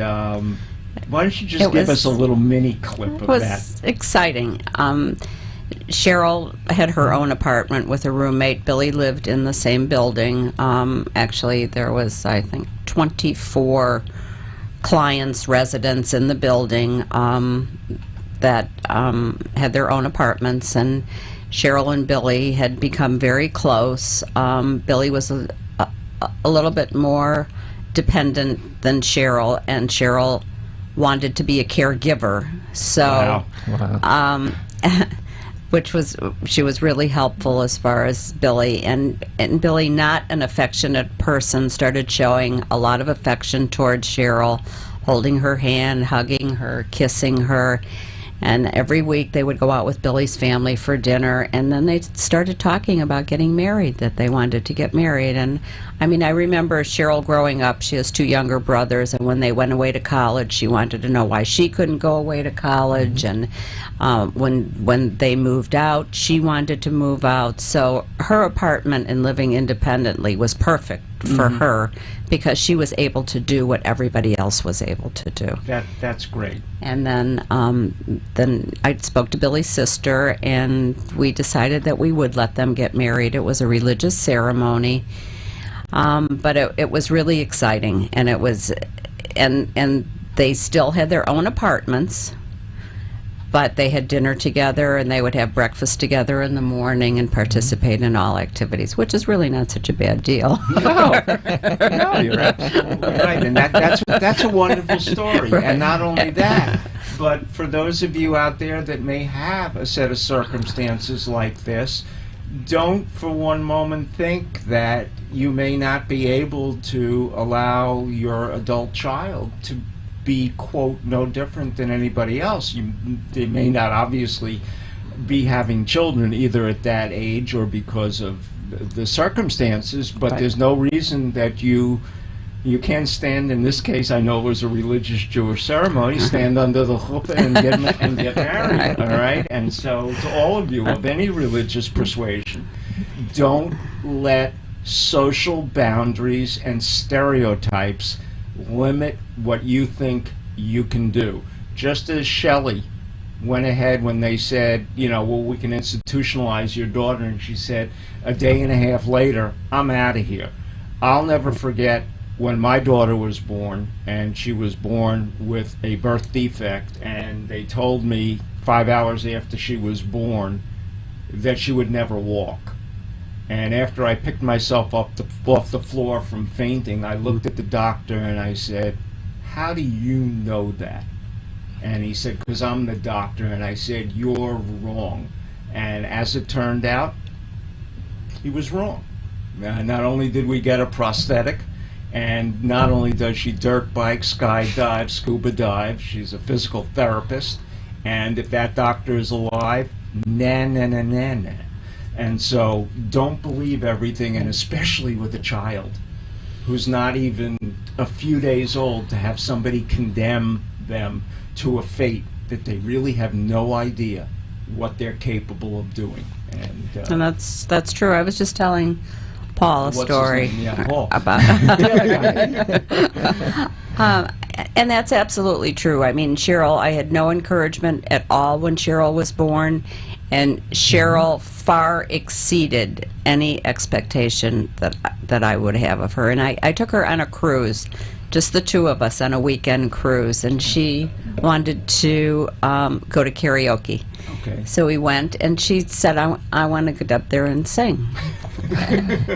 Speaker 2: why don't you just
Speaker 4: It
Speaker 2: give
Speaker 4: was-
Speaker 2: us a little mini clip
Speaker 4: It
Speaker 2: of
Speaker 4: was
Speaker 2: that?
Speaker 4: exciting. Cheryl had her own apartment with a roommate. Billy lived in the same building. Actually, there was, I think, 24 clients, residents in the building that had their own apartments, and Cheryl and Billy had become very close. Billy was a little bit more dependent than Cheryl, and Cheryl wanted to be a caregiver. So,
Speaker 3: Wow.
Speaker 4: she was really helpful as far as Billy, and Billy, not an affectionate person, started showing a lot of affection towards Cheryl, holding her hand, hugging her, kissing her. And every week they would go out with Billy's family for dinner, and then they started talking about getting married, that they wanted to get married. And I mean, I remember Cheryl growing up. She has 2 younger brothers, and when they went away to college, she wanted to know why she couldn't go away to college.
Speaker 3: Mm-hmm.
Speaker 4: And when they moved out, she wanted to move out. So her apartment and living independently was perfect for her, because she was able to do what everybody else was able to do.
Speaker 2: That's great.
Speaker 4: And then I spoke to Billy's sister, and we decided that we would let them get married. It was a religious ceremony, but it was really exciting, and it was, and they still had their own apartments, but they had dinner together, and they would have breakfast together in the morning and participate in all activities, which is really not such a bad deal.
Speaker 2: No, you're absolutely right, and that's a wonderful story.
Speaker 4: Right.
Speaker 2: And not only that, but for those of you out there that may have a set of circumstances like this, don't for one moment think that you may not be able to allow your adult child to be, quote, no different than anybody else. They may not obviously be having children either at that age or because of the circumstances, but
Speaker 4: Right.
Speaker 2: there's no reason that you can't stand. In this case, I know it was a religious Jewish ceremony, stand under the chuppah and get married, all right? And so to all of you of any religious persuasion, Don't let social boundaries and stereotypes limit what you think you can do. Just as Shelley went ahead when they said, well, we can institutionalize your daughter, and she said a day and a half later, I'm out of here. I'll never forget when my daughter was born, and she was born with a birth defect, and they told me 5 hours after she was born that she would never walk. And after I picked myself up off the floor from fainting, I looked at the doctor and I said, how do you know that? And he said, because I'm the doctor. And I said, you're wrong. And as it turned out, he was wrong. Not only did we get a prosthetic, and not only does she dirt bike, skydive, scuba dive, she's a physical therapist. And if that doctor is alive, nah. And so don't believe everything, and especially with a child who's not even a few days old, to have somebody condemn them to a fate that they really have no idea what they're capable of doing.
Speaker 4: And that's true. I was just telling Paul a
Speaker 2: what's his
Speaker 4: story
Speaker 2: name? Yeah, Paul.
Speaker 4: about and that's absolutely true. I mean, Cheryl, I had no encouragement at all when Cheryl was born, and Cheryl far exceeded any expectation that I would have of her. And I took her on a cruise, just the two of us on a weekend cruise, and she wanted to go to karaoke.
Speaker 2: Okay.
Speaker 4: So we went, and she said, I want to get up there and sing.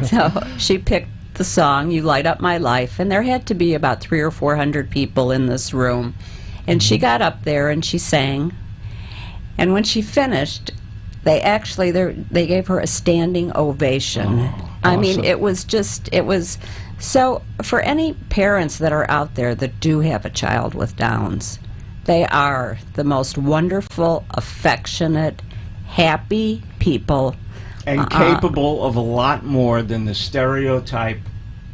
Speaker 4: So she picked the song, You Light Up My Life, and there had to be about 300 or 400 people in this room. And she got up there and she sang. And when she finished, they gave her a standing ovation.
Speaker 2: Oh,
Speaker 4: I mean,
Speaker 2: awesome.
Speaker 4: it was so, for any parents that are out there that do have a child with Downs, they are the most wonderful, affectionate, happy people.
Speaker 2: And capable of a lot more than the stereotype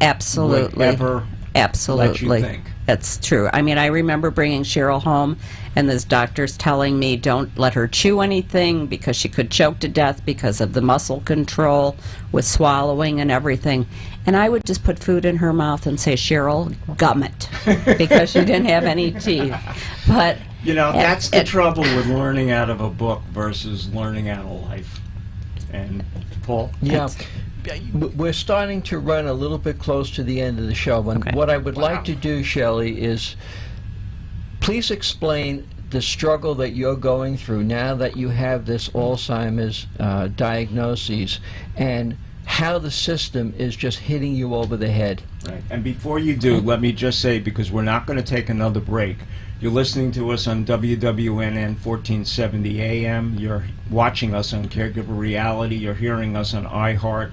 Speaker 4: Absolutely.
Speaker 2: would ever
Speaker 4: Absolutely.
Speaker 2: let you think.
Speaker 4: That's true. I mean, I remember bringing Cheryl home, and this doctor's telling me, don't let her chew anything because she could choke to death because of the muscle control with swallowing and everything. And I would just put food in her mouth and say, Cheryl, gum it, because she didn't have any teeth. But
Speaker 2: that's the trouble with learning out of a book versus learning out of life. And Paul?
Speaker 3: Yeah. We're starting to run a little bit close to the end of the show. And
Speaker 4: Okay.
Speaker 3: what I would like to do, Shelley, is please explain the struggle that you're going through now that you have this Alzheimer's diagnosis, and how the system is just hitting you over the head.
Speaker 2: Right. And before you do, let me just say, because we're not going to take another break, you're listening to us on WWNN 1470 AM. You're watching us on Caregiver Reality. You're hearing us on iHeart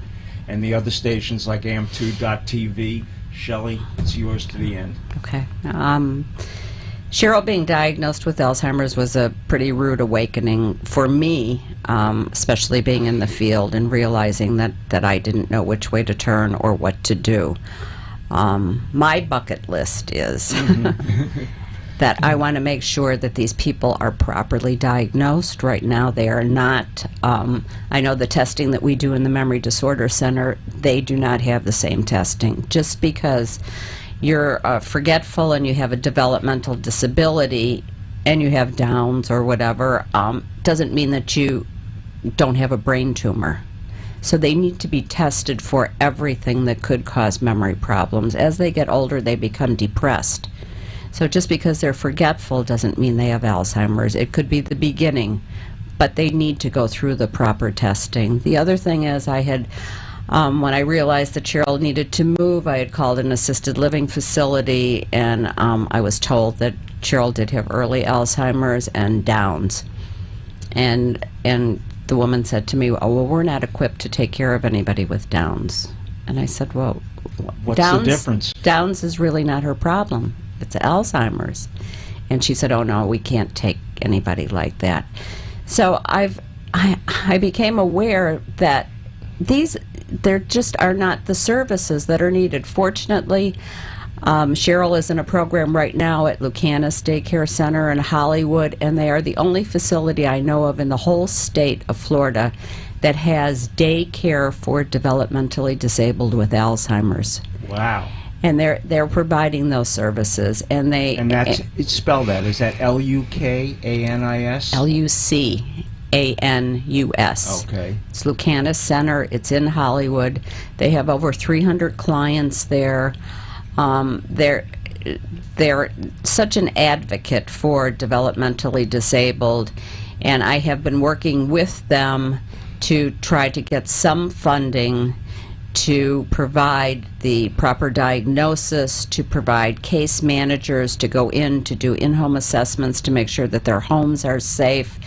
Speaker 2: and the other stations like am2.tv. Shelley, it's yours to the end.
Speaker 4: Okay. Cheryl being diagnosed with Alzheimer's was a pretty rude awakening for me, especially being in the field and realizing that I didn't know which way to turn or what to do. My bucket list is that I want to make sure that these people are properly diagnosed. Right now they are not. I know the testing that we do in the Memory Disorder Center, they do not have the same testing. Just because you're forgetful and you have a developmental disability and you have Downs or whatever, doesn't mean that you don't have a brain tumor. So they need to be tested for everything that could cause memory problems. As they get older, they become depressed. So just because they're forgetful doesn't mean they have Alzheimer's. It could be the beginning, but they need to go through the proper testing. The other thing is I had, when I realized that Cheryl needed to move, I had called an assisted living facility, and I was told that Cheryl did have early Alzheimer's and Downs. And the woman said to me, oh, well, we're not equipped to take care of anybody with Downs. And I said, well,
Speaker 2: What's the difference?
Speaker 4: Downs is really not her problem. It's Alzheimer's. And she said, oh, no, we can't take anybody like that. So I became aware that there just are not the services that are needed. Fortunately, Cheryl is in a program right now at Lucanus Daycare Center in Hollywood, and they are the only facility I know of in the whole state of Florida that has daycare for developmentally disabled with Alzheimer's.
Speaker 2: Wow.
Speaker 4: And they're providing those services, and
Speaker 2: It's spelled out. Is that Lukanis?
Speaker 4: Lucanus.
Speaker 2: Okay.
Speaker 4: It's Lucanus Center. It's in Hollywood. They have over 300 clients there. They're such an advocate for developmentally disabled, and I have been working with them to try to get some funding to provide the proper diagnosis, to provide case managers to go in to do in-home assessments to make sure that their homes are safe,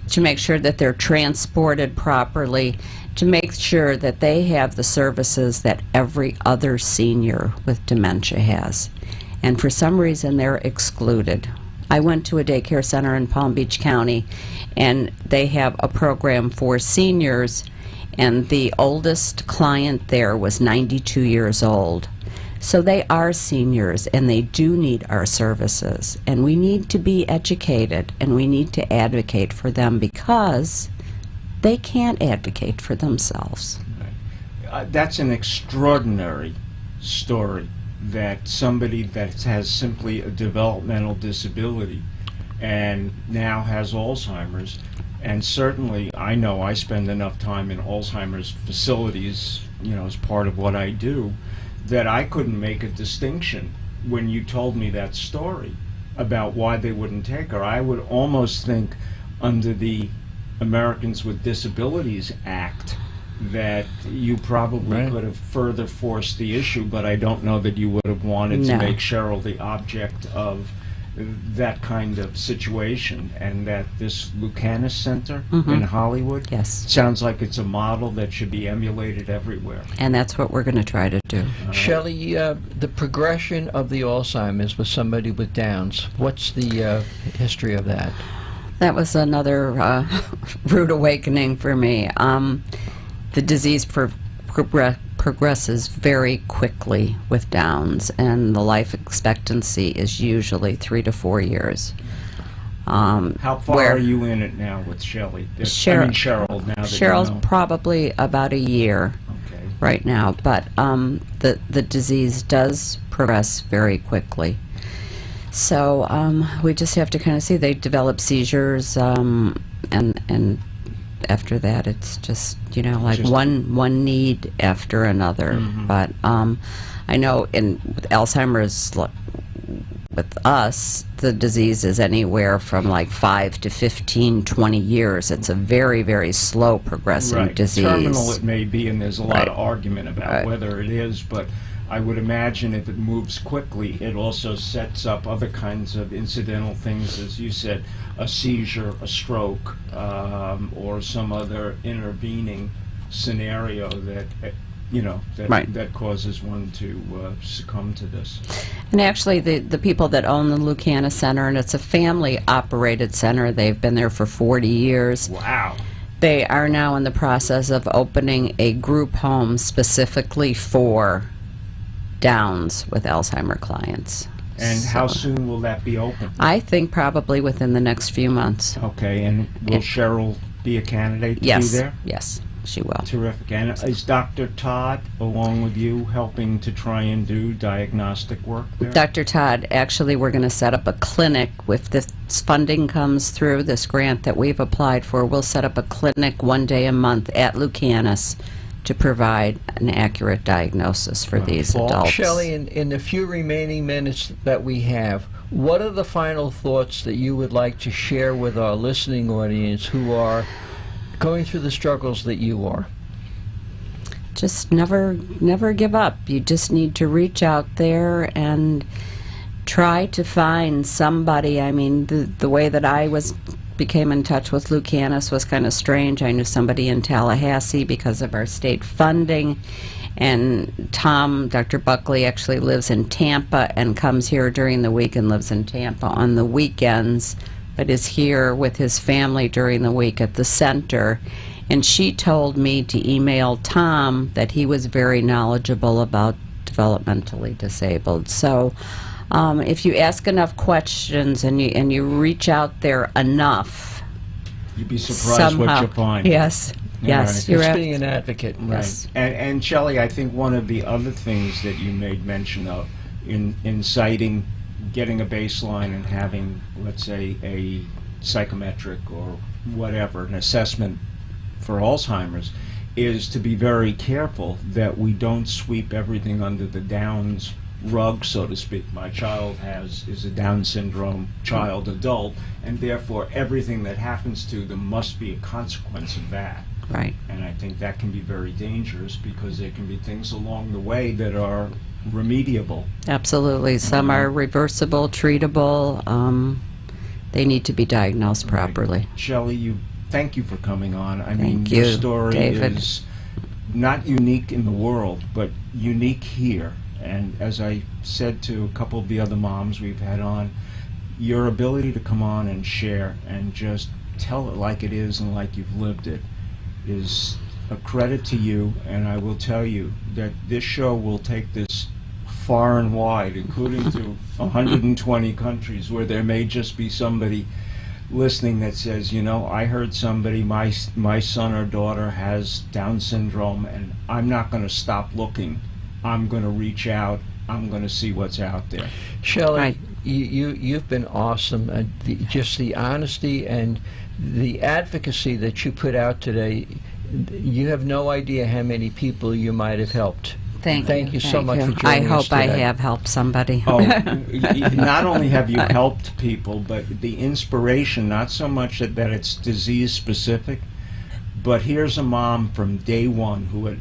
Speaker 4: to make sure that they're transported properly, to make sure that they have the services that every other senior with dementia has. And for some reason, they're excluded. I went to a daycare center in Palm Beach County, and they have a program for seniors, and the oldest client there was 92 years old. So they are seniors, and they do need our services, and we need to be educated, and we need to advocate for them because they can't advocate for themselves.
Speaker 2: That's an extraordinary story, that somebody that has simply a developmental disability and now has Alzheimer's. And certainly, I know I spend enough time in Alzheimer's facilities, as part of what I do, that I couldn't make a distinction when you told me that story about why they wouldn't take her. I would almost think under the Americans with Disabilities Act that you probably could have further forced the issue, but I don't know that you would have wanted to make Cheryl the object of that kind of situation. And that this Lucanus Center in Hollywood sounds like it's a model that should be emulated everywhere.
Speaker 4: And that's what we're going to try to do.
Speaker 3: Shelley, the progression of the Alzheimer's with somebody with Downs, what's the history of that?
Speaker 4: That was another rude awakening for me. The disease progresses very quickly with Downs, and the life expectancy is usually 3 to 4 years.
Speaker 2: How far are you in it now with Shelley? Cheryl now that
Speaker 4: Cheryl's
Speaker 2: you know.
Speaker 4: probably about a year right now, but the disease does progress very quickly. So we just have to kind of see. They develop seizures, and after that, it's just one need after another. But I know with Alzheimer's, with us, the disease is anywhere from like 5 to 15, 20 years. It's a very, very slow progressing disease.
Speaker 2: Terminal it may be, and there's a lot of argument about whether it is, but I would imagine if it moves quickly, it also sets up other kinds of incidental things, as you said, a seizure, a stroke, or some other intervening scenario that that causes one to succumb to this.
Speaker 4: And actually, the people that own the Lucanus Center, and it's a family-operated center, they've been there for 40 years.
Speaker 2: Wow.
Speaker 4: They are now in the process of opening a group home specifically for Downs with Alzheimer clients.
Speaker 2: And how soon will that be open?
Speaker 4: I think probably within the next few months.
Speaker 2: Okay, and will Cheryl be a candidate to be there?
Speaker 4: Yes, she will.
Speaker 2: Terrific. And is Dr. Todd, along with you, helping to try and do diagnostic work there?
Speaker 4: Dr. Todd, actually, we're going to set up a clinic. If this funding comes through, this grant that we've applied for, we'll set up a clinic one day a month at Lucanus to provide an accurate diagnosis for these adults.
Speaker 3: Shelley, in the few remaining minutes that we have, what are the final thoughts that you would like to share with our listening audience who are going through the struggles that you are?
Speaker 4: Just never give up. You just need to reach out there and try to find somebody. I mean, the way that I became in touch with Lucanus was kind of strange. I knew somebody in Tallahassee because of our state funding, and Dr. Buckley, actually lives in Tampa and comes here during the week and lives in Tampa on the weekends, but is here with his family during the week at the center. And she told me to email Tom that he was very knowledgeable about developmentally disabled. So if you ask enough questions and you reach out there enough,
Speaker 2: you'd be surprised what you find.
Speaker 4: Yes, Yes,
Speaker 2: Right.
Speaker 3: It's
Speaker 4: you're
Speaker 3: being an advocate.
Speaker 4: Yes.
Speaker 2: And Shelley, I think one of the other things that you made mention of in citing getting a baseline and having, let's say, a psychometric or whatever, an assessment for Alzheimer's, is to be very careful that we don't sweep everything under the Downs rug, so to speak. My child is a Down syndrome child, adult, and therefore everything that happens to them must be a consequence of that.
Speaker 4: Right.
Speaker 2: And I think that can be very dangerous because there can be things along the way that are remediable.
Speaker 4: Absolutely. Some are reversible, treatable. They need to be diagnosed properly.
Speaker 2: Shelley, thank you for coming on. I mean,
Speaker 4: Thank
Speaker 2: your
Speaker 4: you,
Speaker 2: story
Speaker 4: David.
Speaker 2: is not unique in the world, but unique here. And as I said to a couple of the other moms we've had on, your ability to come on and share and just tell it like it is and like you've lived it is a credit to you. And I will tell you that this show will take this far and wide, including to 120 countries, where there may just be somebody listening that says, you know, I heard somebody, my son or daughter has Down syndrome, and I'm not going to stop looking. I'm going to reach out. I'm going to see what's out there.
Speaker 3: Shelley,
Speaker 4: Right.
Speaker 3: you've been awesome. Just the honesty and the advocacy that you put out today, you have no idea how many people you might have helped. Thank you so much for
Speaker 4: I
Speaker 3: joining us
Speaker 4: hope I
Speaker 3: today.
Speaker 4: have helped somebody.
Speaker 2: Oh, not only have you helped people, but the inspiration, not so much that it's disease specific, but here's a mom from day one who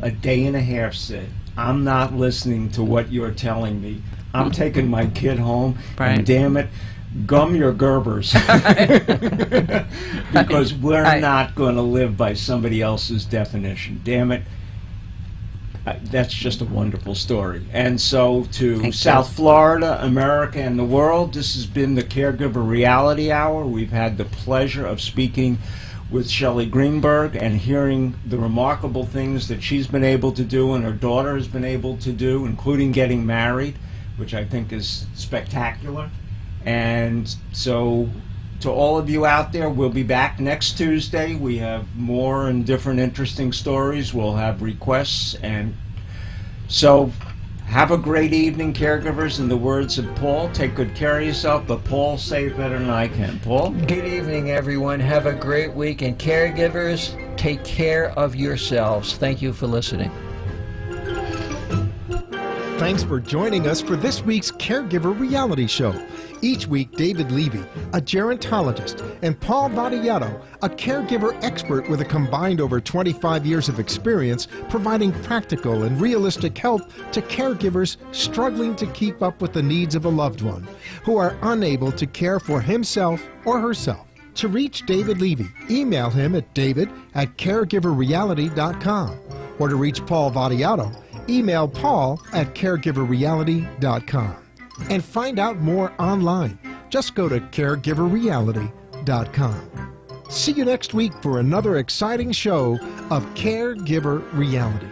Speaker 2: a day and a half said, I'm not listening to what you're telling me. I'm taking my kid home,
Speaker 4: Right.
Speaker 2: and damn it, gum your Gerbers. Because we're
Speaker 4: Right.
Speaker 2: not going to live by somebody else's definition. Damn it. That's just a wonderful story. And so to
Speaker 4: Thank
Speaker 2: South
Speaker 4: you.
Speaker 2: Florida, America, and the world, this has been the Caregiver Reality Hour. We've had the pleasure of speaking with Shelley Greenberg and hearing the remarkable things that she's been able to do and her daughter has been able to do, including getting married, which I think is spectacular. And so to all of you out there, we'll be back next Tuesday. We have more and different interesting stories. We'll have requests. And so have a great evening, caregivers. In the words of Paul, take good care of yourself, but Paul, say it better than I can. Paul?
Speaker 3: Good evening, everyone. Have a great week. And caregivers, take care of yourselves. Thank you for listening.
Speaker 1: Thanks for joining us for this week's Caregiver Reality Show. Each week, David Levy, a gerontologist, and Paul Vadiato, a caregiver expert with a combined over 25 years of experience, providing practical and realistic help to caregivers struggling to keep up with the needs of a loved one who are unable to care for himself or herself. To reach David Levy, email him at david@caregiverreality.com. Or to reach Paul Vadiato, email paul@caregiverreality.com. And find out more online. Just go to caregiverreality.com. See you next week for another exciting show of Caregiver Reality.